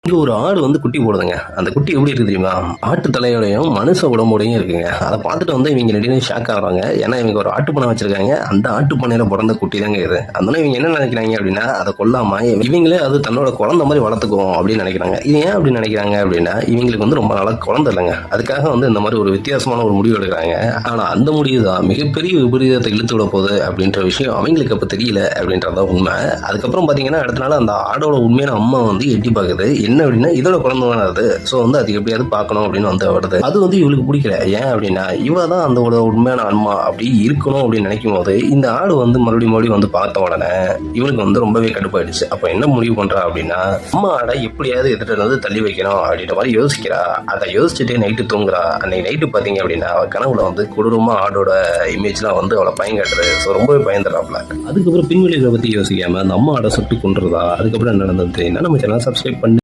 இங்க ஒரு ஆடு வந்து குட்டி போடுதுங்க. அந்த குட்டி எப்படி இருக்கு தெரியுமா? ஆட்டு தலையோடையும் மனுஷ உடம்போடையும் இருக்குங்க. அதை பார்த்துட்டு வந்து இவங்க ரெண்டு ஷாக் ஆகுறாங்க. ஏன்னா இவங்க ஒரு ஆட்டு பண்ணை வச்சிருக்காங்க. அந்த ஆட்டு பண்ணையில பிறந்த குட்டி தாங்க இது. அதனால இவங்க என்ன நினைக்கிறாங்க அப்படின்னா, அதை கொல்லாம இவங்களே அது தன்னோட குழந்தை மாதிரி வளர்த்துக்குவோம் அப்படின்னு நினைக்கிறாங்க. இது ஏன் அப்படி நினைக்கிறாங்க அப்படின்னா, இவங்களுக்கு வந்து ரொம்ப நாளா குழந்தை இல்லைங்க. அதுக்காக வந்து இந்த மாதிரி ஒரு வித்தியாசமான ஒரு முடிவு எடுக்கிறாங்க. ஆனா அந்த முடிவு தான் மிகப்பெரிய விபரீதத்தை இழுத்து விட போகுது அப்படின்ற விஷயம் அவங்களுக்கு அப்ப தெரியல அப்படின்றதான் உண்மை. அதுக்கப்புறம் பாத்தீங்கன்னா அடுத்த நாள் அந்த ஆடோட உண்மையான அம்மா வந்து எட்டி பாக்குது. என்ன அப்படின்னா இதோட குழந்தை தானே அது. ஸோ வந்து அது எப்படியாவது பார்க்கணும் அப்படின்னு வந்து வருது. அது வந்து இவளுக்கு பிடிக்கல. ஏன் அப்படின்னா இவ தான் அந்த உண்மையான அம்மா அப்படி இருக்கணும் அப்படின்னு நினைக்கும் போது இந்த ஆடு வந்து மறுபடியும் வந்து பார்த்த உடனே இவளுக்கு வந்து ரொம்பவே கடுப்பாயிடுச்சு. அப்போ என்ன முடிவு பண்றா அப்படின்னா அம்மா ஆடை எப்படியாவது எதிர்த்து வந்து தள்ளி வைக்கணும் அப்படின்ற மாதிரி யோசிக்கிறா. அதை யோசிச்சுட்டே நைட்டு தூங்குறா. அன்னைக்கு நைட்டு பார்த்தீங்க அப்படின்னா அவ கனவுல வந்து கொடூரமா ஆடோட இமேஜ்லாம் வந்து அவளை பயங்காட்டுறது. ஸோ ரொம்பவே பயந்துடுறாப்ல. அதுக்கப்புறம் பின்விளைவுகளை பத்தி யோசிக்காம அந்த அம்மா ஆடை சுட்டு கொண்டுறதா. அதுக்கப்புறம் என்ன நடந்தது தெரியும்னா நம்ம சேனல் சப்ஸ்கிரைப் பண்ணி